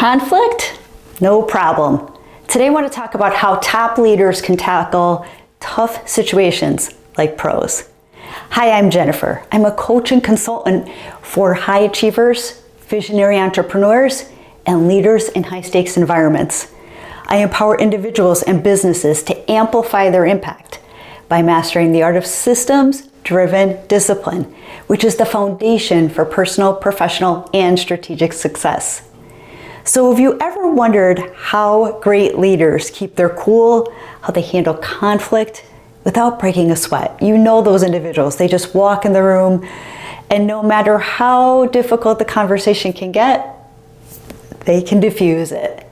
Conflict? No problem. Today I want to talk about how top leaders can tackle tough situations like pros. Hi, I'm Jennifer. I'm a coach and consultant for high achievers, visionary entrepreneurs, and leaders in high-stakes environments. I empower individuals and businesses to amplify their impact by mastering the art of systems-driven discipline, which is the foundation for personal, professional, and strategic success. So have you ever wondered how great leaders keep their cool, how they handle conflict without breaking a sweat? You know those individuals. They just walk in the room, and no matter how difficult the conversation can get, they can diffuse it.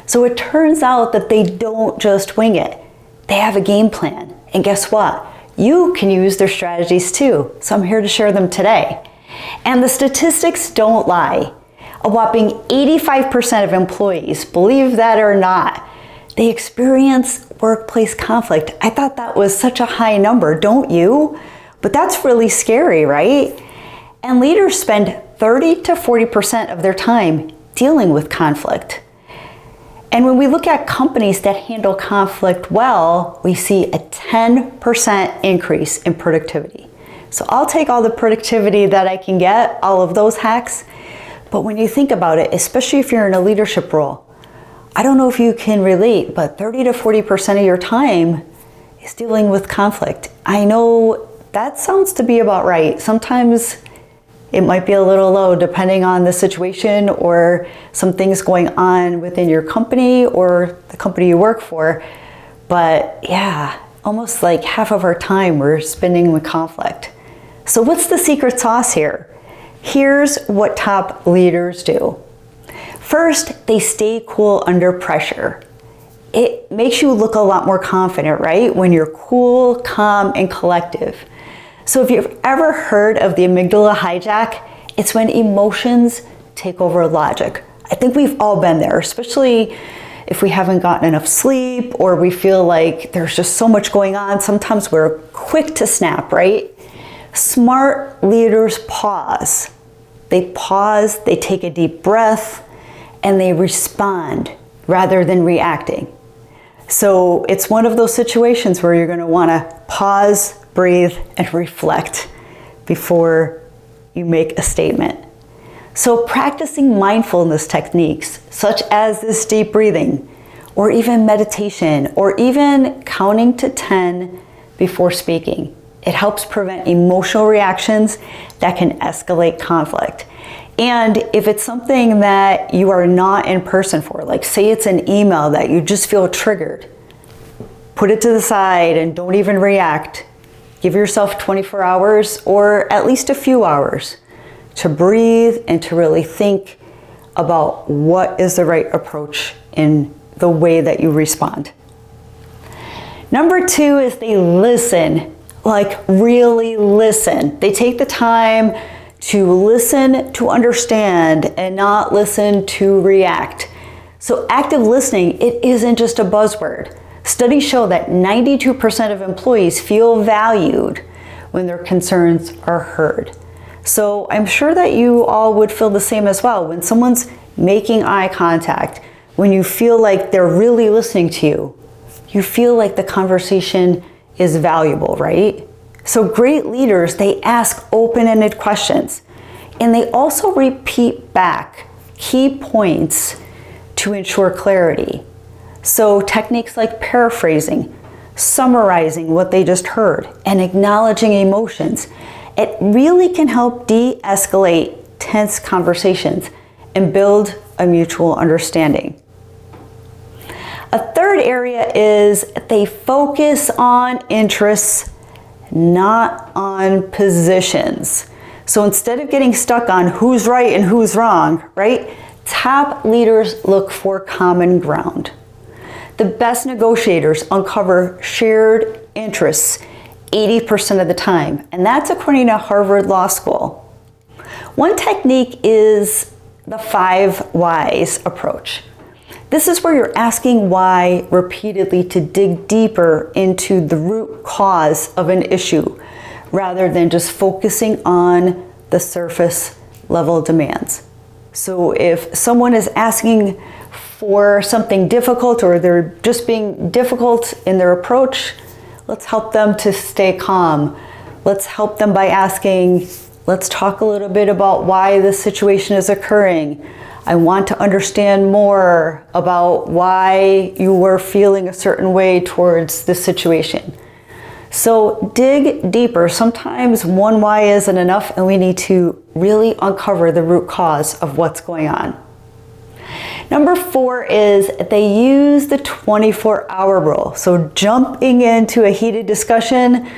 So it turns out that they don't just wing it. They have a game plan. And guess what? You can use their strategies too. So I'm here to share them today. And the statistics don't lie. A whopping 85% of employees, believe that or not, they experience workplace conflict. I thought that was such a high number, don't you? But that's really scary, right? And leaders spend 30 to 40% of their time dealing with conflict. And when we look at companies that handle conflict well, we see a 10% increase in productivity. So I'll take all the productivity that I can get, all of those hacks. But when you think about it, especially if you're in a leadership role, I don't know if you can relate, but 30 to 40% of your time is dealing with conflict. I know that sounds to be about right. Sometimes it might be a little low depending on the situation or some things going on within your company or the company you work for. But yeah, almost like half of our time we're spending with conflict. So what's the secret sauce here? Here's what top leaders do. First, they stay cool under pressure. It makes you look a lot more confident, right? When you're cool, calm, and collective. So if you've ever heard of the amygdala hijack, it's when emotions take over logic. I think we've all been there, especially if we haven't gotten enough sleep or we feel like there's just so much going on. Sometimes we're quick to snap, right? Smart leaders pause. They pause, they take a deep breath, and they respond rather than reacting. So it's one of those situations where you're going to want to pause, breathe, and reflect before you make a statement. So practicing mindfulness techniques such as this deep breathing, or even meditation, or even counting to 10 before speaking, it helps prevent emotional reactions that can escalate conflict. And if it's something that you are not in person for, like say it's an email that you just feel triggered, put it to the side and don't even react. Give yourself 24 hours or at least a few hours to breathe and to really think about what is the right approach in the way that you respond. Number 2 is they listen. Like really listen. They take the time to listen to understand and not listen to react. So active listening, it isn't just a buzzword. Studies show that 92% of employees feel valued when their concerns are heard. So I'm sure that you all would feel the same as well. When someone's making eye contact, when you feel like they're really listening to you, you feel like the conversation is valuable, right? So great leaders, they ask open-ended questions, and they also repeat back key points to ensure clarity. So techniques like paraphrasing, summarizing what they just heard, and acknowledging emotions, it really can help de-escalate tense conversations and build a mutual understanding. A third area is they focus on interests, not on positions. So instead of getting stuck on who's right and who's wrong, right? Top leaders look for common ground. The best negotiators uncover shared interests 80% of the time, and that's according to Harvard Law School. One technique is the 5 whys approach. This is where you're asking why repeatedly to dig deeper into the root cause of an issue rather than just focusing on the surface level demands. So if someone is asking for something difficult or they're just being difficult in their approach, let's help them to stay calm. Let's help them by asking, let's talk a little bit about why this situation is occurring. I want to understand more about why you were feeling a certain way towards this situation. So dig deeper. Sometimes one why isn't enough and we need to really uncover the root cause of what's going on. Number 4 is they use the 24-hour rule. So jumping into a heated discussion,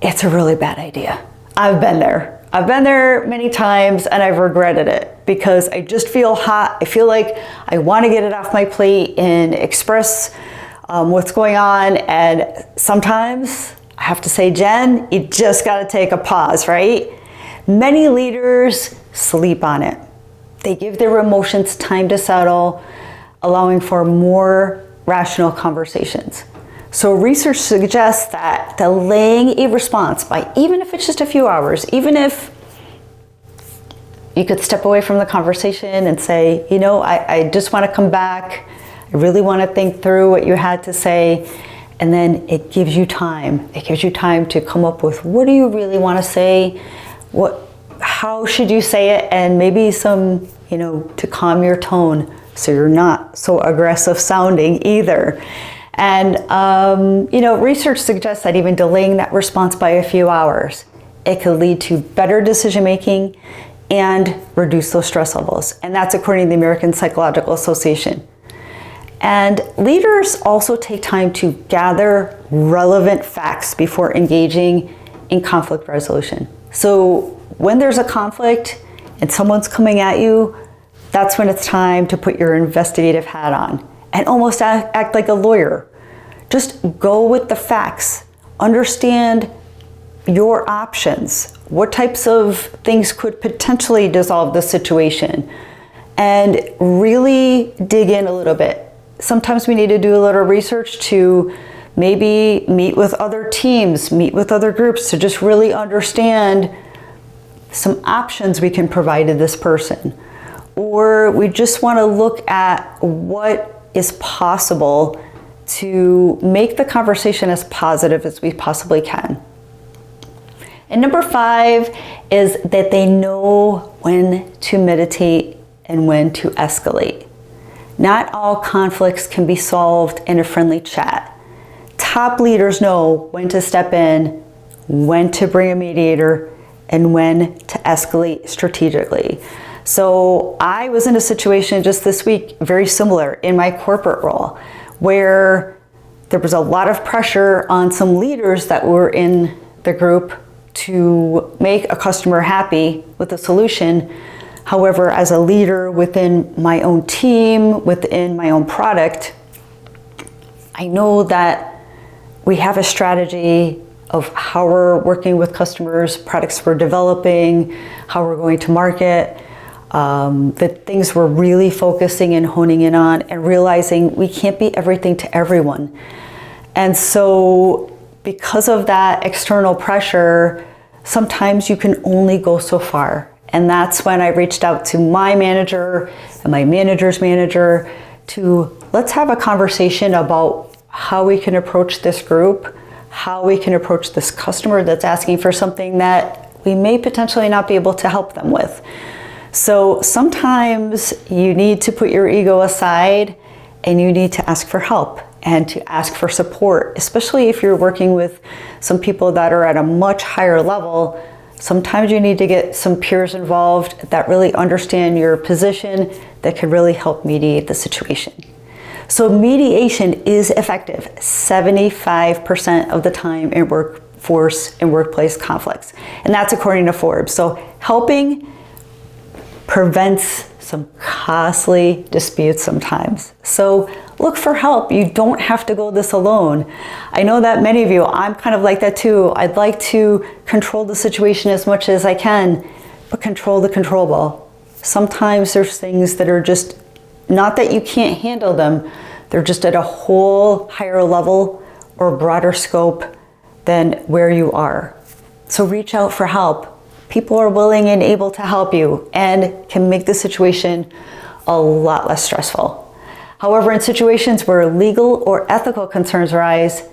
it's a really bad idea. I've been there. I've been there many times and I've regretted it because I just feel hot. I feel like I want to get it off my plate and express what's going on. And sometimes I have to say, Jen, you just got to take a pause, right? Many leaders sleep on it. They give their emotions time to settle, allowing for more rational conversations. So research suggests that delaying a response by, even if it's just a few hours, even if you could step away from the conversation and say, you know, I just want to come back. I really want to think through what you had to say. And then it gives you time. It gives you time to come up with, what do you really want to say? How should you say it? And maybe some, to calm your tone so you're not so aggressive sounding either. And, research suggests that even delaying that response by a few hours, it could lead to better decision making and reduce those stress levels. And that's according to the American Psychological Association. And leaders also take time to gather relevant facts before engaging in conflict resolution. So when there's a conflict and someone's coming at you, that's when it's time to put your investigative hat on and almost act like a lawyer. Just go with the facts. Understand your options. What types of things could potentially dissolve the situation? And really dig in a little bit. Sometimes we need to do a little research to maybe meet with other teams, meet with other groups to just really understand some options we can provide to this person. Or we just want to look at what is possible to make the conversation as positive as we possibly can. And number 5 is that they know when to meditate and when to escalate. Not all conflicts can be solved in a friendly chat. Top leaders know when to step in, when to bring a mediator, and when to escalate strategically. So I was in a situation just this week, very similar in my corporate role, where there was a lot of pressure on some leaders that were in the group to make a customer happy with a solution. However, as a leader within my own team, within my own product, I know that we have a strategy of how we're working with customers, products we're developing, how we're going to market, the things we're really focusing and honing in on and realizing we can't be everything to everyone. And so because of that external pressure, sometimes you can only go so far. And that's when I reached out to my manager and my manager's manager to let's have a conversation about how we can approach this group, how we can approach this customer that's asking for something that we may potentially not be able to help them with. So sometimes you need to put your ego aside and you need to ask for help and to ask for support, especially if you're working with some people that are at a much higher level. Sometimes you need to get some peers involved that really understand your position, that could really help mediate the situation. So mediation is effective 75% of the time in workforce and workplace conflicts. And that's according to Forbes. So helping prevents some costly disputes sometimes. So look for help. You don't have to go this alone. I know that many of you, I'm kind of like that too. I'd like to control the situation as much as I can, but control the controllable. Sometimes there's things that are just, not that you can't handle them, they're just at a whole higher level or broader scope than where you are. So reach out for help. people are willing and able to help you and can make the situation a lot less stressful. However, in situations where legal or ethical concerns arise,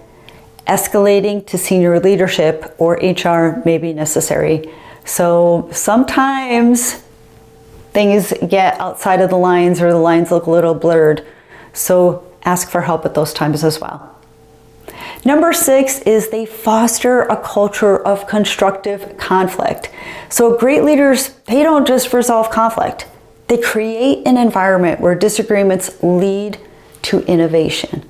escalating to senior leadership or HR may be necessary. So sometimes things get outside of the lines or the lines look a little blurred. So ask for help at those times as well. Number 6 is they foster a culture of constructive conflict. So great leaders, they don't just resolve conflict. They create an environment where disagreements lead to innovation.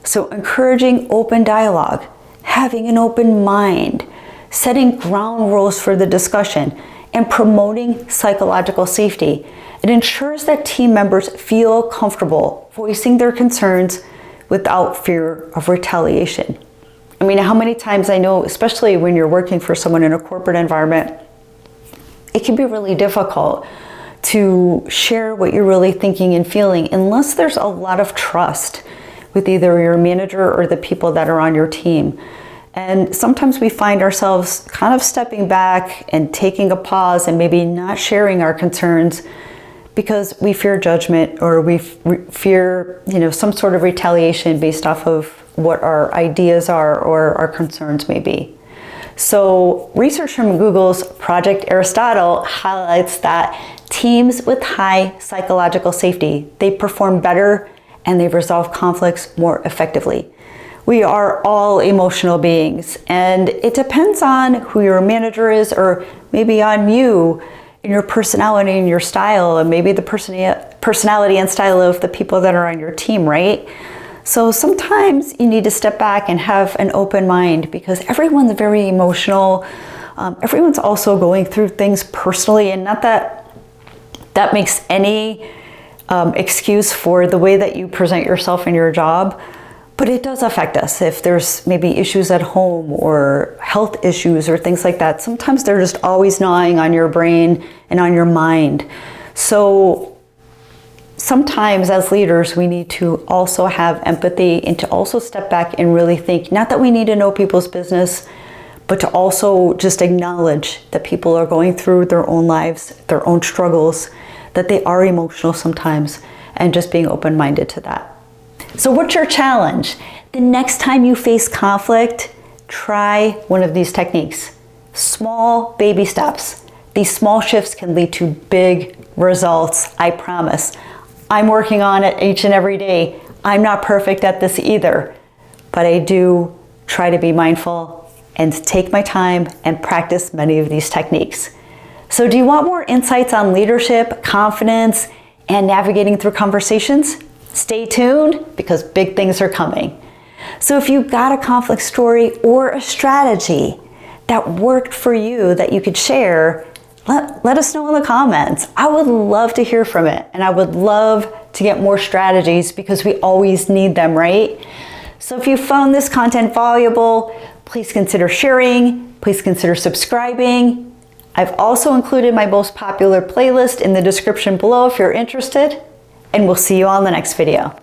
So encouraging open dialogue, having an open mind, setting ground rules for the discussion, and promoting psychological safety. It ensures that team members feel comfortable voicing their concerns without fear of retaliation. I mean, how many times I know, especially when you're working for someone in a corporate environment, it can be really difficult to share what you're really thinking and feeling unless there's a lot of trust with either your manager or the people that are on your team. And sometimes we find ourselves kind of stepping back and taking a pause and maybe not sharing our concerns because we fear judgment or we fear, some sort of retaliation based off of what our ideas are or our concerns may be. So research from Google's Project Aristotle highlights that teams with high psychological safety, they perform better and they resolve conflicts more effectively. We are all emotional beings, and it depends on who your manager is or maybe on you and your personality and your style and maybe the personality and style of the people that are on your team, right? So sometimes you need to step back and have an open mind because everyone's very emotional. Everyone's also going through things personally, and not that makes any excuse for the way that you present yourself in your job, but it does affect us. If there's maybe issues at home or health issues or things like that, sometimes they're just always gnawing on your brain and on your mind. So sometimes as leaders, we need to also have empathy and to also step back and really think, not that we need to know people's business, but to also just acknowledge that people are going through their own lives, their own struggles, that they are emotional sometimes, and just being open-minded to that. So what's your challenge? The next time you face conflict, try one of these techniques. Small baby steps. These small shifts can lead to big results, I promise. I'm working on it each and every day. I'm not perfect at this either, but I do try to be mindful and take my time and practice many of these techniques. So do you want more insights on leadership, confidence, and navigating through conversations? Stay tuned because big things are coming. So if you've got a conflict story or a strategy that worked for you that you could share, let us know in the comments. I would love to hear from it, and I would love to get more strategies because we always need them, right? So if you found this content valuable, please consider sharing, please consider subscribing. I've also included my most popular playlist in the description below if you're interested, and we'll see you on the next video.